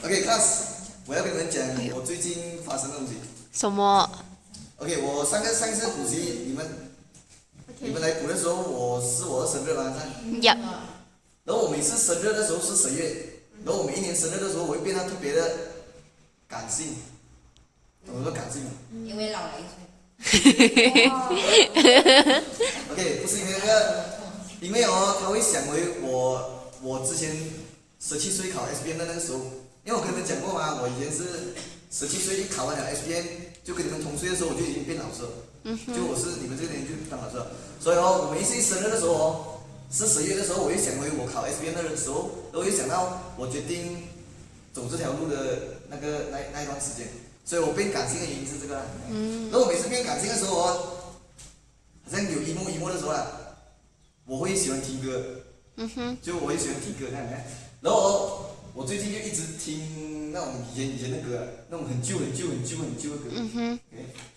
OK，class，我要跟你们讲我最近发生的东西。什么？ OK，我上一次补习，你们来补的时候，我的生日嘛，呀，然后我每次生日的时候是10月，然后我每一年生日的时候，我会变得特别的感性。我说感性嘛。因为老了一岁。OK， 不是因为那个，因为他会想回我之前17岁考 SBM 的那个时候，因为我跟你们讲过嘛，我以前是17岁一考完了 SBM， 就跟你们同岁的时候我就已经变老师了。就我是你们这个年纪当老师了，所以我每一次生日的时候是10月的时候，我又想回我考 SBM 的时候，然后我又想到我决定走这条路的那一段时间，所以我变感性的原因是这个。然后我每次变感性的时候好像有emo的时候我会喜欢听歌。就我也喜欢听歌这样。然后我最近就一直听那种以前的歌，那种很旧的歌。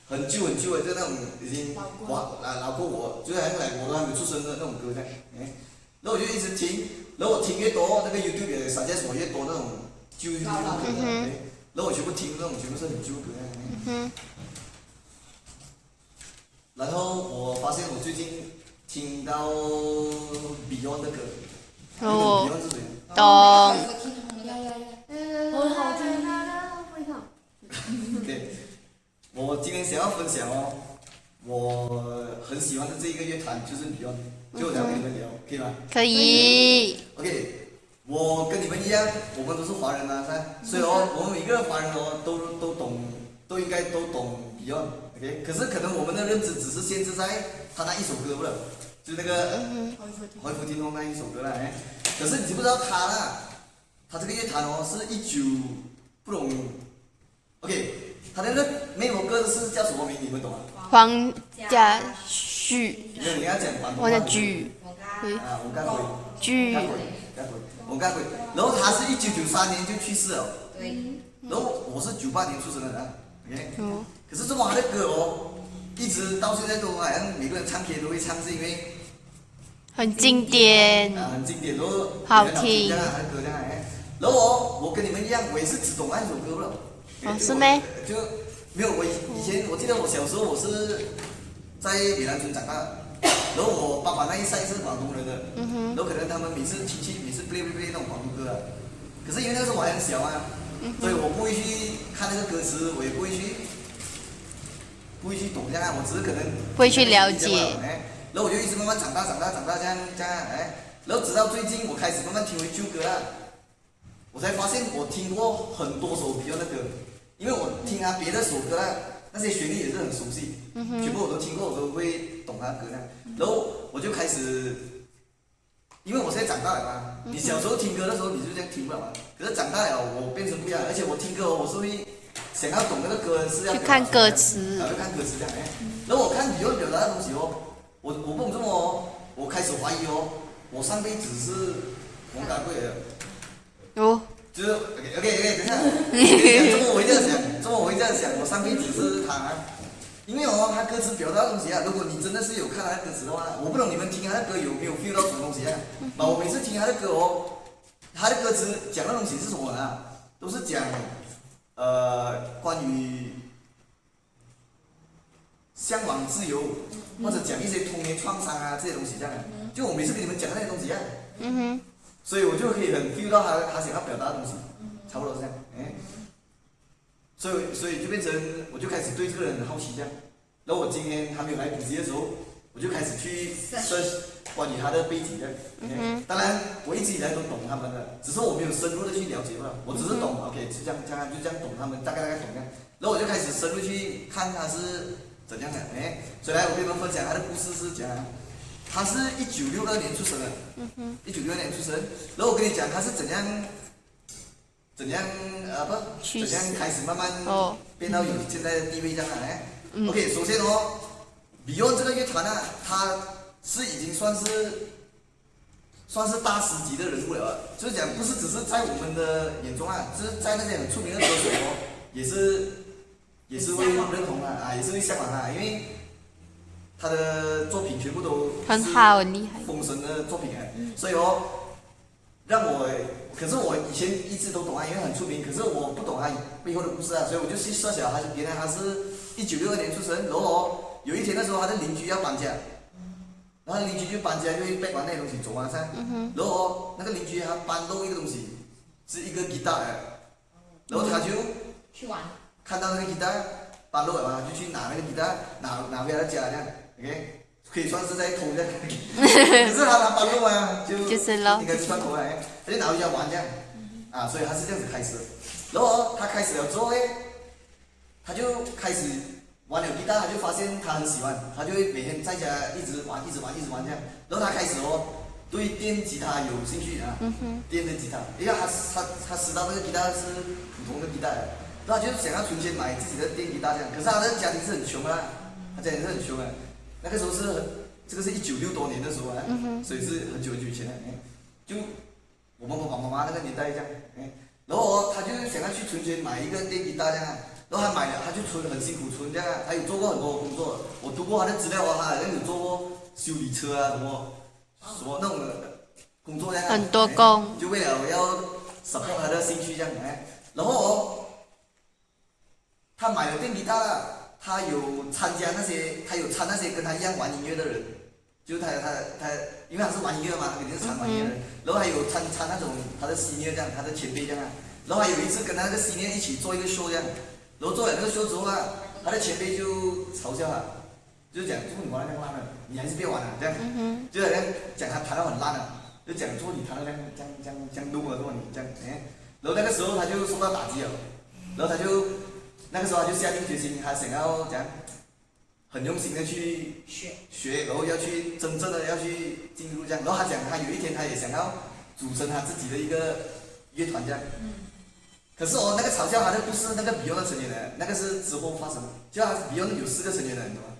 很旧的，就那种已经老过我，就是好像我都还没出生的那种歌这样。然后我就一直听，然后我听越多，那个 YouTube 也suggest我越多那种旧歌。然后我全部听那种全部是很旧的歌。然后我发现我最近听到 Beyond 的歌。哦 Beyond 是谁？懂。我好听。对，我今天想要分享我很喜欢的这一个乐团就是 Beyond， 就我想跟你们聊，可以吗？可以。 OK， 我跟你们一样，我们都是华人嘛，所以我们每个华人都懂，都应该都懂 Beyond。OK， 可是可能我们的认知只是限制在他那一首歌不了，就是那个海阔天空那一首歌啦。可是你知不知道他这个乐团是不懂 OK， 他的那个那首歌是叫什么名？你们懂吗？黄家旭，没有，你要讲广东话。我的剧，王家辉。剧，王家辉。然后他是1993年就去世了。对。然后我是98年出生的人，OK。可是这么好的歌一直到现在都好像每个人唱 K 都会唱，是因为很经典，很经典，然后好听。这样的歌这样然后我跟你们一样，我也是只懂那首歌了。是咩？就没有，我以前我记得我小时候我是在美兰村长大的，然后我爸爸那一代是广东人的，然后可能他们每次亲戚每次 play 那种广东歌可是因为那个时候我还很小所以我不会去看那个歌词，我也不会去懂这样我只是可能不会去了解。然后我就一直慢慢长大这样然后直到最近我开始慢慢听回旧歌我才发现我听过很多首 Beyond 的歌，因为我听别的首歌那些旋律也是很熟悉，全部我都听过，我都会懂他的歌然后我就开始，因为我现在长大了嘛，你小时候听歌的时候你就这样听不了嘛，可是长大了我变成不一样，而且我听歌我是会想要懂那个歌是要去看歌词，去看歌词这样然后我看Beyond表达的东西我不懂这么我开始怀疑我上辈子是王家卫的。就是 OK， 等一下，这么我会这样想，我上辈子是他，因为他歌词表达的东西如果你真的是有看他的歌词的话，我不懂你们听他的歌有没有 feel 到什么东西我每次听他的歌他的歌词讲的东西是什么都是讲关于向往自由，或者讲一些童年创伤这些东西这样就我每次跟你们讲那些东西所以我就可以很 feel 到他想要表达的东西，差不多这样，所以就变成我就开始对这个人很好奇这样，然后我今天还没有来补习的时候，我就开始去 search 关于他的背景这样，当然我一直以来都懂他们的，只是我没有深入的去了解吧，我只是懂，OK， 就这样懂他们大概懂这样，然后我就开始深入去看他是怎样的，所以来我跟你们分享他的故事是讲。他是1962年出生的，1962年出生。然后我跟你讲，他是怎样开始慢慢变到有现在的地位这样OK， 首先Beyond 这个乐团他是已经算是大师级的人物了，就是讲不是只是在我们的眼中就是在那些很出名的歌手也是会认同也是会向往因为。他的作品全部都很好，很厉害，封神的作品所以可是我以前一直都懂啊，因为很出名，可是我不懂他背后的故事啊，所以我就去设想，原来他是1962年出生，然后有一天的时候，他的邻居要搬家，然后邻居就搬家，就会背完那些东西走啊噻，然后那个邻居他搬漏一个东西，是一个吉他然后他就去玩，看到那个吉他搬漏了嘛，就去拿那个吉他拿回他的家这样，OK。可以算是在偷这样，可是他搬漏啊，就是咯应该是算偷来，他就拿回家玩这样，所以他是这样子开始的。然后他开始了之后他就开始玩了吉他，他就发现他很喜欢，他就会每天在家一直玩这样。然后他开始对电吉他有兴趣电的吉他，因为他知道那个吉他是普通的吉他，然后他就想要存钱买自己的电吉他这样。可是他的家庭是很穷啊，他家庭是很穷的。那个时候这个是1960多年的时候所以是很久以前就我们爸爸妈妈那个年代这样然后他就想要去存钱买一个电吉他这样然后他买了，他就存很辛苦存这样他有做过很多工作，我读过他的资料他好像有做过修理车什么那种工作这样很多工，就为了要 support 他的兴趣这样然后他买了电吉他他有参那些跟他一样玩音乐的人，就是他，因为他是玩音乐嘛，他肯定是常玩音乐的人。然后还有参那种他的 senior 这样，他的前辈这样然后还有一次跟他那个 senior 一起做一个 show 这样，然后做了那个 show 之后他的前辈就嘲笑他，就是讲，你玩的那么烂了，你还是别玩了这样，就好像讲他弹得很烂了，就讲说你弹得这样录了你这样然后那个时候他就受到打击了，然后那个时候他就下定决心，他想要讲很用心的去学，然后要去真正的要去进入这样。然后他讲，他有一天他也想要组成他自己的一个乐团这样。可是那个嘲笑他的不是那个 Beyond 的成员的，那个是之后发生的。就他 Beyond 有4个成员的，你懂吗？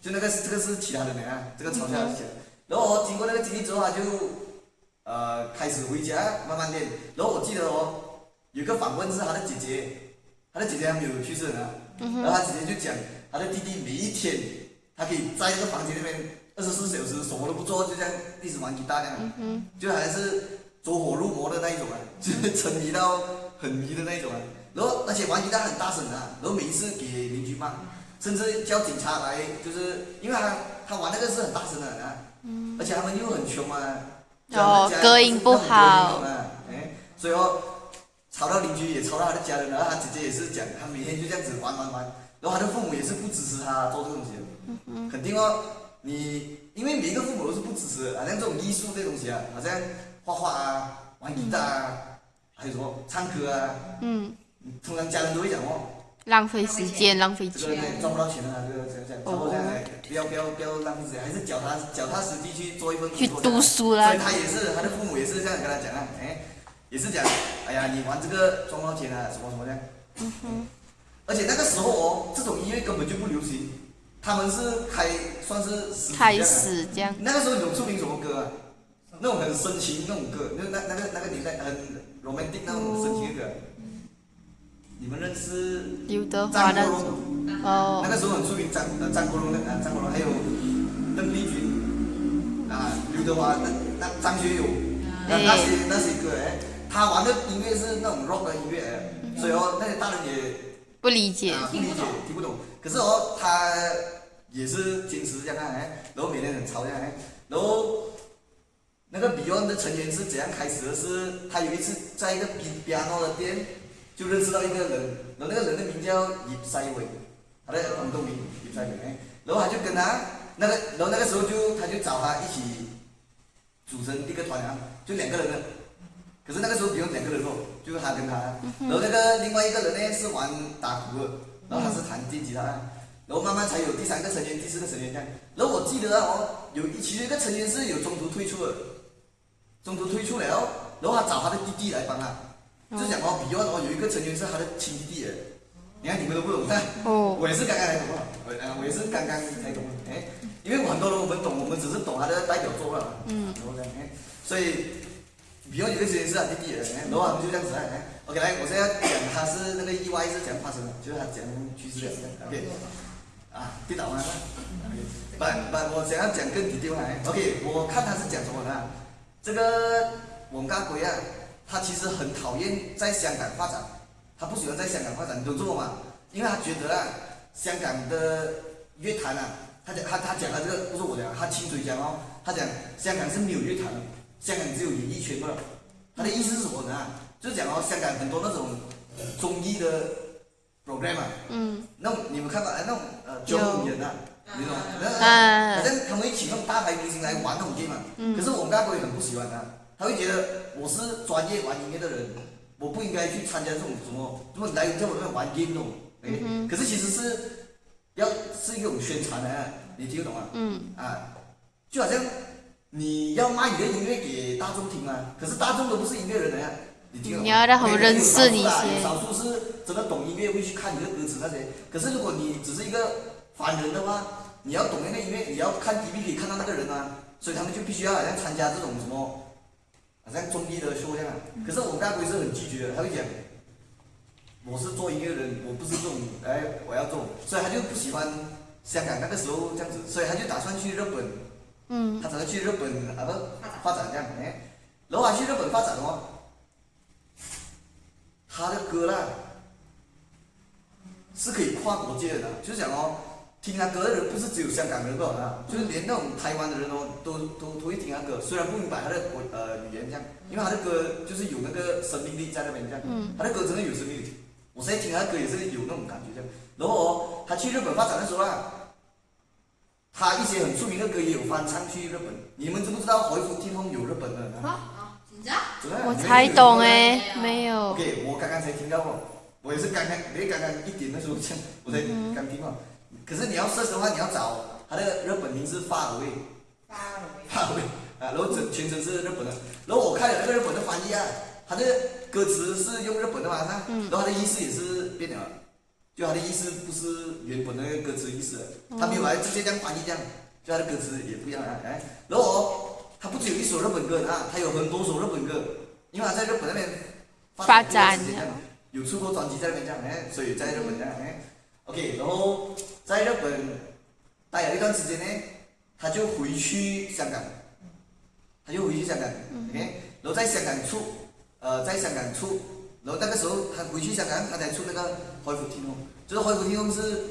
就这个是其他人的这个嘲笑是其他人。然后经过那个经历之后，他就开始回家慢慢练。然后我记得有个访问是他的姐姐。他的姐姐还没有去世呢，然后他姐姐就讲，他的弟弟每一天，他可以在那个房间里面24小时什么都不做，就这样一直玩吉他这样，就好像是走火入魔的那一种就是沉迷到很迷的那一种然后而且玩吉他很大声然后每一次给邻居骂，甚至叫警察来，就是因为他玩那个是很大声的而且他们又很穷隔音不好，所以吵到邻居也吵到他的家人，然后他姐姐也是讲，他每天就这样子玩，然后他的父母也是不支持他做这个东西肯定因为每一个父母都是不支持的，好像这种艺术这东西好像画画玩吉他还有什么唱歌通常家人都会讲浪费时间，浪费这个钱，赚不到钱这个差不多这样不要浪费时间，还是脚踏实地去做一份工作。去读书啦。所以他的父母也是这样跟他讲也是讲，哎呀，你玩这个赚不到钱什么这样。而且那个时候这种音乐根本就不流行，他们是算是开始这样。那个时候有出名什么歌那种很深情那种歌，那个年代很 romantic 那种深情的歌。你们认识刘德华那种那个时候很出名，张国荣还有邓丽君刘德华张学友那些歌他玩的音乐是那种 rock 的音乐所以那些大人也不理解，听不懂。可是他也是坚持这样然后每天很吵这样然后那个 Beyond 的成员是怎样开始的？是他有一次在一个 piano 的店就认识到一个人，然后那个人的名叫叶世伟，他的广东名叶世伟然后他就跟他然后那个时候他就找他一起组成一个团就2个人的。可是那个时候不用2个人就是他跟他，然后那个另外一个人呢是玩打鼓的，然后他是弹电吉他，然后慢慢才有第3个成员、第4个成员这样。然后我记得其中一个成员是有中途退出了，然后他找他的弟弟来帮他，就讲Beyond有一个成员是他的亲弟弟你看你们都不懂我也是刚刚才懂我也是刚刚才懂因为很多人我们懂，我们只是懂他的代表作所以。Beyond 有个成员是他弟弟然后他们就这样子OK 来，我现在讲他是那个意外是怎样发生的，就是他怎样去世的 OK 跌倒了我想要讲更低调OK 我看他是讲什么这个我们大鬼啊，他其实很讨厌在香港发展，他不喜欢在香港发展，你懂做吗？因为他觉得啊，香港的乐坛啊，他讲的这个不是我讲，他亲嘴讲哦，他讲香港是没有乐坛的，香港只有演艺圈罢了。他的意思是什么呢？就是讲哦，香港很多那种综艺的 program 啊，那种你们看到那种9五人啊，你懂吗？好像他们会请那种大牌明星来玩那种 game 嘛。可是我们大哥也很不喜欢他，他会觉得我是专业玩音乐的人，我不应该去参加这种什么来在我这边玩 game 那种。可是其实是一种宣传的，你听得懂吗？就好像你要卖你的音乐给大众听嘛，可是大众都不是音乐人来啊，你听得懂吗？你要让他们认识你先。有少数是真的懂音乐，会去看你的歌词那些。可是如果你只是一个凡人的话，你要懂那个音乐，你要看 TV 可以看到那个人啊，所以他们就必须要好像参加这种什么，好像综艺的秀这样。可是我们大龟是很拒绝的，他会讲，我是做音乐人，我不是这种，我要做，所以他就不喜欢香港那个时候这样子，所以他就打算去日本，他打算去日本发展这样，然后他去日本发展哦，他的歌啦是可以跨国界的，就是讲哦，听他歌的人不是只有香港人不啊，就是连那种台湾的人哦，都会听他歌，虽然不明白他的语言这样，因为他的歌就是有那个生命力在那边这样，他的歌真的有生命力。我现在听他的歌也是有那种感觉这样。然后哦，他去日本发展的时候啊，他一些很出名的歌也有翻唱去日本。你们知不知道海阔天空有日本的？真的？我才懂没有。OK， 我刚刚才听到过，我也是刚刚一点的时候这样，我才刚听到。可是你要search的话，你要找他的日本名是发尔卫，然后全称是日本的。然后我看了那个日本的翻译啊，他的歌词是用日本的嘛，然后他的意思也是变了，就他的意思不是原本的那个歌词意思了，他没有来直接这样翻译这样，就他的歌词也不一样啊，然后哦，他不只有一首日本歌啊，他有很多首日本歌，因为他在日本那边发展有出过专辑在那边这样，所以在日本这样，OK， 然后在日本待了一段时间呢，他就回去香港，OK， 然后在香港出，然后那个时候他回去香港，他才出那个《海阔天空》，就是《海阔天空》是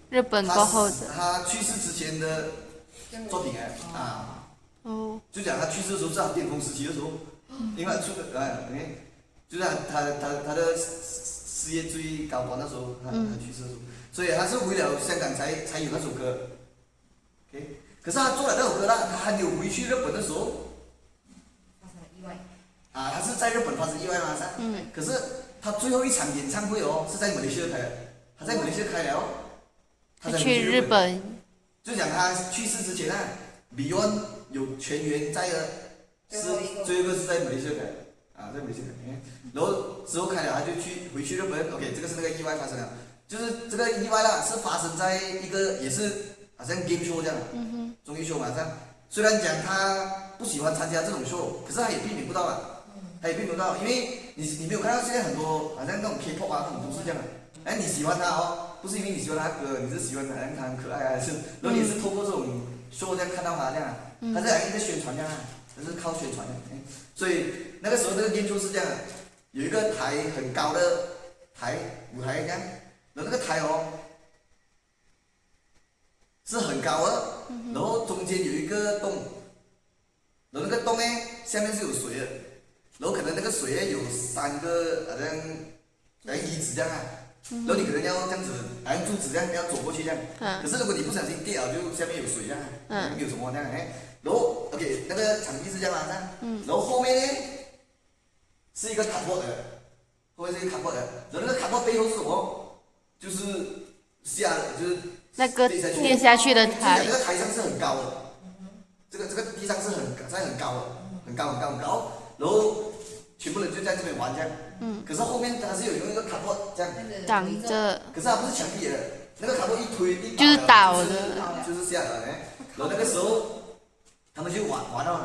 日本过后的。他去世之前的作品就讲他去世的时候是他巅峰时期的时候，因为他出的就是他的事业最高光的时候，他去世的时候，所以他是为了香港才有那首歌，OK， 可是他做了那首歌啦，他还没有回去日本的时候。他是在日本发生意外嘛，可是他最后一场演唱会哦，是在马来西亚开的，他在马来西亚开了哦，他才去日本。就讲他去世之前啊 ，Beyond 有全员在的，最后一个是在马来西亚开的，在马来西亚开，然后之后开了他就回去日本 ，OK， 这个是那个意外发生了，就是这个意外啦，是发生在一个也是好像 game show 这样，综艺 show 嘛，这样，虽然讲他不喜欢参加这种 show， 可是他也避免不到啊。他也并不到，因为你没有看到现在很多好像那种 K-pop 那种都是这样的，你喜欢他哦，不是因为你喜欢他歌，你是喜欢他很可爱还是，然后你是透过这种 show 这样看到他这样，他是好像一个宣传这样，他是靠宣传的，所以那个时候那个演出是这样的，有一个台很高的舞台这样，然后那个台哦是很高的，然后中间有一个洞，然后那个洞下面是有水的。然后可能那个水有3个好像椅子这样然后你可能要这样子，好像柱子这样要走过去这样。可是如果你不小心跌了，就下面有水这样，有什么这样然后 OK 那个场地是这样然后后面呢是一个卡托的，后面是一个卡托的，然后那个卡托背后是什么？就是就是那个跌下去的台。那个台上是很高的，这个地上是很高的，很高。然后全部人就在这边玩这样，可是后面它是有用一个卡托这样挡着，可是它不是墙壁的，那个卡托一推就是倒的，就是下来然后那个时候他们就玩到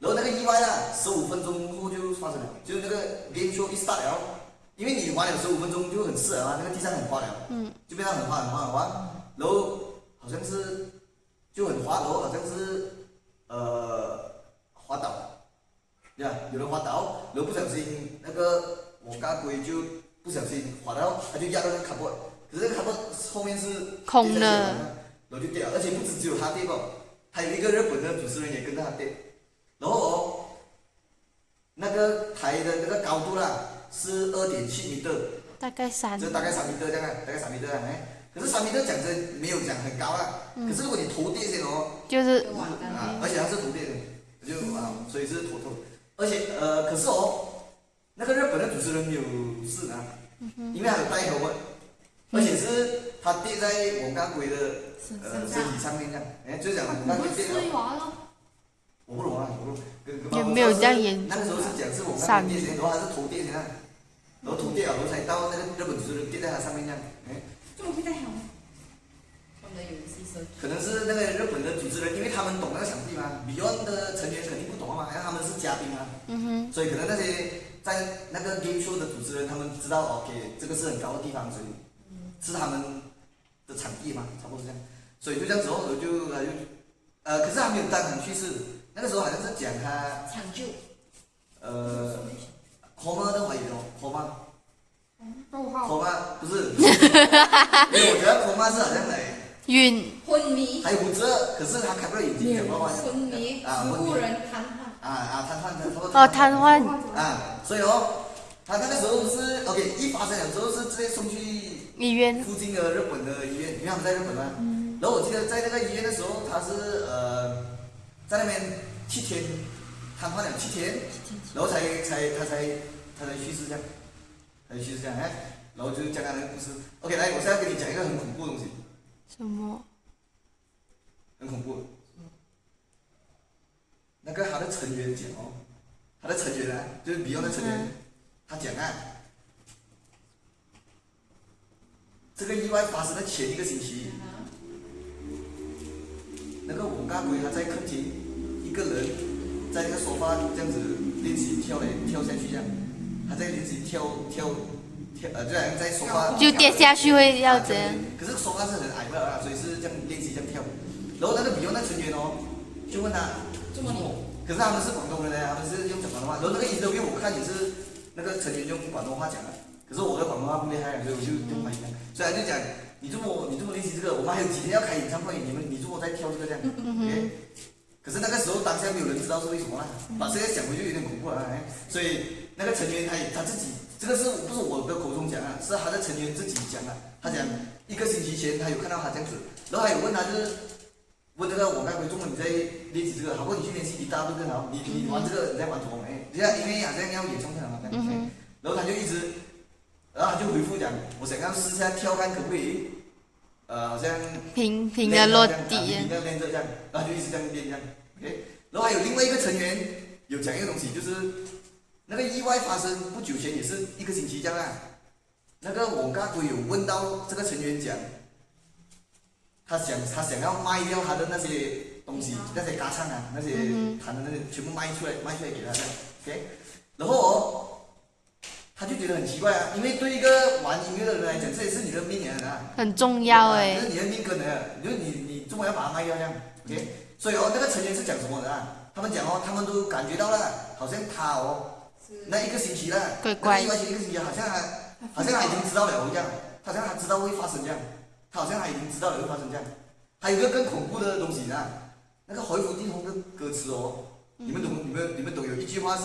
然后那个意外啦，15分钟后就发生了，就是那个 game show 一 start 了，因为你玩了15分钟就很湿了那个地上很滑了，就变成很滑，然后好像是就很滑，然后好像是滑倒。呀，有人滑倒，然后不小心那个我家龟就不小心滑到，它就压到那个卡布，可是那个卡布后面是空的，然后就跌了，而且不止只有他跌过，还有一个日本的主持人也跟着他跌，然后那个台的那个高度啦是2.7米的，大概3。就大概3米这样啊，大概3米这样哎。可是3米讲真没有讲很高啊，可是如果你头跌先就是而且它是头跌的，就所以是头头，而且可是那个日本的主持人没有事啊，因为他有带头嘛，而且是他跌在王家龟的身体上面这样，哎，就讲王家龟跌了。我不懂啊，也没有这样严重。那个时候是讲是王家龟跌先，然后他是头跌先啊，然后头跌了，然后才到那个日本主持人跌在他上面这样，哎。这么会带好？他们的游戏设计。可能是那个日本的主持人，因为他们懂那个场地嘛，Beyond 的成员肯定不懂嘛，因为他们是嘉宾嘛，所以可能那些在那个 game show 的主持人，他们知道 OK 这个是很高的地方，所以是他们的场地嘛，差不多是这样，所以就这样子哦，可是他没有当场去世，那个时候好像是讲他抢救。coma 的怀疑coma。逗号。coma 不是，因为我觉得 coma 是好像来晕。昏迷。还活着，可是他开不了眼睛，讲不完。昏迷。植物人瘫痪。瘫痪的，差不多。瘫痪。所以他那个时候是 OK， 一发生了之后是直接送去医院附近的日本的医院，因为他们在日本嘛。然后我记得在那个医院的时候，他是在那边7天，瘫痪了7天，然后他才去世这样。去世这样哎，然后就讲他那个故事。OK， 来，我现在跟你讲一个很恐怖的东西。什么？很恐怖。那个他的成员讲他的成员啊，就是 Beyond 的成员，他讲这个意外发生的前1个星期，那个王家龟他在客厅一个人在那个沙发这样子练习跳下去这样。他在练习跳，就好像在沙发就跌下去会要怎样？可是沙发是很矮的所以是这样练习这样跳。然后那个 Beyond 那成员就问他，可是他们是广东人他们是用讲广东话。然后那个 interview 我看也是那个成员用广东话讲的，可是我的广东话不厉害，所以我就用华语讲。所以他就讲，你这么练习这个，我们还有几天要开演唱会，你这么在跳这个这样可是那个时候当下没有人知道是为什么把现在想回去有点恐怖所以那个成员他自己，这个是不是我的口中讲是他的成员自己讲他讲1个星期前他有看到他这样子，然后还有问他就是问这个我刚回中文你在练习这个，好过你去练习吉他对不对？你玩这个你在玩什么因为好像要演唱会嘛然后他就一直，然后他就回复讲，我想要试下跳看可不可以，好像平的落地，平的练着这样，然后就一直这样练这样。OK， 然后还有另外一个成员有讲一个东西，就是那个意外发生不久前也是1个星期这样那个我家龟有问到这个成员讲，他想要卖掉他的那些东西，那些嘎唱那些弹的那些全部卖出来给他，OK， 然后他就觉得很奇怪因为对一个玩音乐的人来讲，这也是你的命很重要这是你的命根就是你怎么要把它卖掉这样 ，OK。所以那个成员是讲什么的他们讲他们都感觉到了，好像他那1个星期怪怪，那个意外前1个星期好像他已经知道了一样，好像他知道会发生这样，他好像他已经知道了会发生这样。还有一个更恐怖的东西那个海闊天空的歌詞你们懂有一句话是，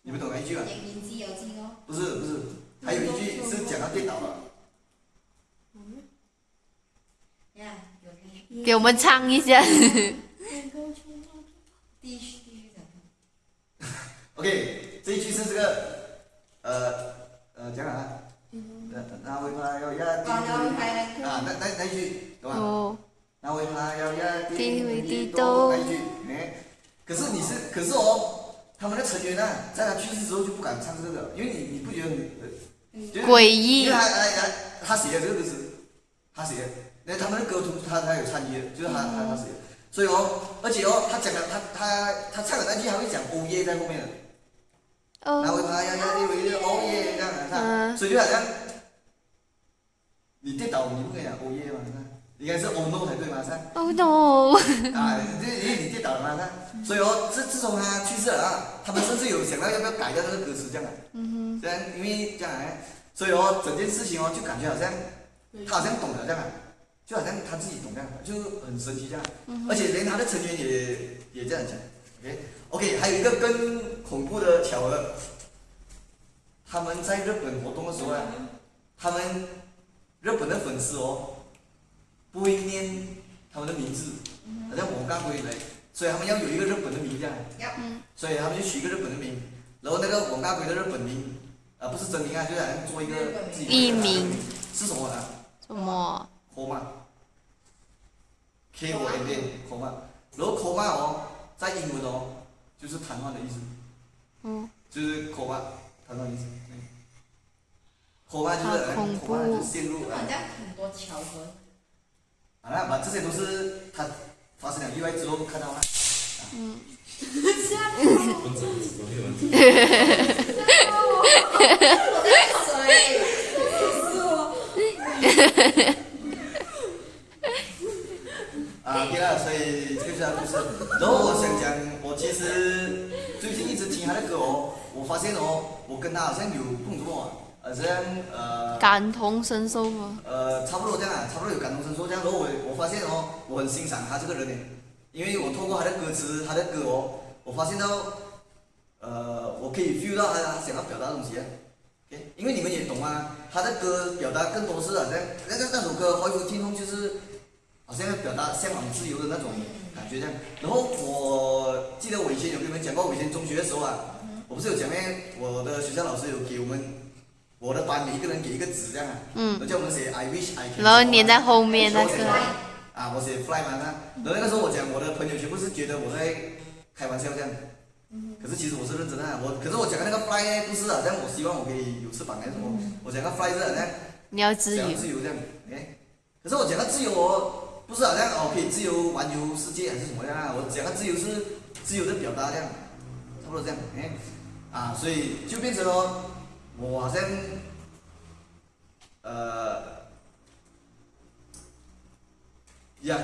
你们懂哪一句不是，还有一句是讲到跌倒了。给我们唱一下。OK， 这一句是这个讲那位朋友呀，那一句懂吗？那位朋友呀，地位地多那一句，可是他们的成员在他去世之后就不敢唱这个，因为你不觉得很诡异？因为他写的这个歌词，他写的。那他们的歌图他有参与就是他写的，所以而且他讲的他唱的那句还会讲欧耶在后面的，那位朋友呀，地位的欧耶这样所以就好像你跌倒你不可以讲欧耶嘛，应该是 Oh no 才对嘛，是吧？ Oh no！啊，你跌倒了嘛，是，所以自从他去世了啊，他们甚至有想到要不要改掉这个歌词这样啊。这样，因为这样所以整件事情就感觉好像他好像懂了这样啊，就好像他自己懂这样，就很神奇这样，而且连他的成员也这样讲。OK， 还有一个更恐怖的巧合，他们在日本活动的时候啊，他们日本的粉丝不会念他们的名字，好像我刚回来，所以他们要有一个日本的名这样，所以他们就取一个日本的名，然后那个王家辉的日本名，不是真名啊，就是好像做一个自己的艺名是什么啊？什么？ Koma K-O-M-A Koma， 然后 Koma 在英文就是瘫痪的意思，就是 Koma 瘫痪的意思。Koma 就是Koma 就是陷入好像很多巧合。好了，把这些都是他发生了意外之后看到吗？对了，所以这个是他的故事。然后我想讲，我其实最近一直听他的歌我发现我跟他好像有共同好像感同身受吗？差不多这样啊，差不多有感同身受这样。然后我发现我很欣赏他这个人呢，因为我透过他的歌词、他的歌我发现到我可以 feel 到他想要表达的东西啊。因为你们也懂啊，他的歌表达更多是好像那首歌《怀古听风》就是好像要表达向往自由的那种感觉这样。然后我记得我以前有跟你们讲过，我以前中学的时候啊，我不是有讲我的学校老师有给我的班每一个人给一个纸这样啊，叫我们写 I wish I can。然后粘在后面那个。我写 fly 嘛，然后那个时候我讲我的朋友全部是觉得我在开玩笑这样。可是其实我是认真的，可是我讲的那个 fly 呢，不是好像我希望我可以有翅膀还是什么，我讲的 fly 是好像你要自由。自由这样，可是我讲的自由不是好像可以自由环游世界还是什么样啊，我讲的自由是自由的表达这样，差不多这样，所以就变成我好像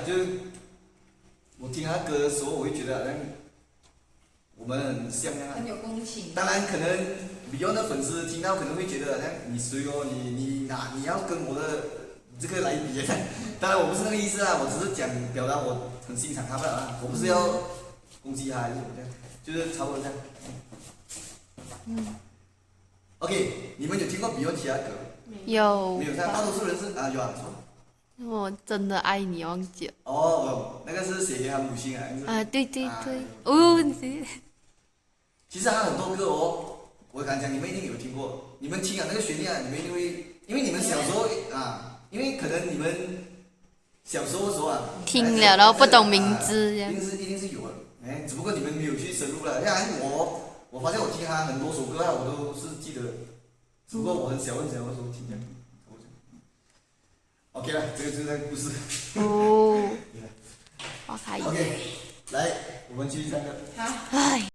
就是我听他歌的时候，我会觉得好像我们很像啊。很有共情。当然，可能 Beyond 的粉丝听到可能会觉得好像你谁你要跟我的这个来比当然我不是那个意思啊，我只是讲表达我很欣赏他们啊，我不是要攻击他还是什么这样，就是差不多这样。OK， 你们有听过 Beyond 其他歌？有。没有，大多数人是有啊。我真的爱你，忘记了。那个是写给他母亲啊。对。其实他很多歌我敢讲你们一定有听过，你们听那个旋律你们一定会，因为你们小时候因为可能你们小时候的时候听了然后不懂名字，一定是有的，只不过你们没有去深入了。像我发现我听他很多首歌我都是记得，只不过我很小的时候听这样。OK 了，这个就是那个故事。好开心。OK， 来，我们继续唱歌。好。唉。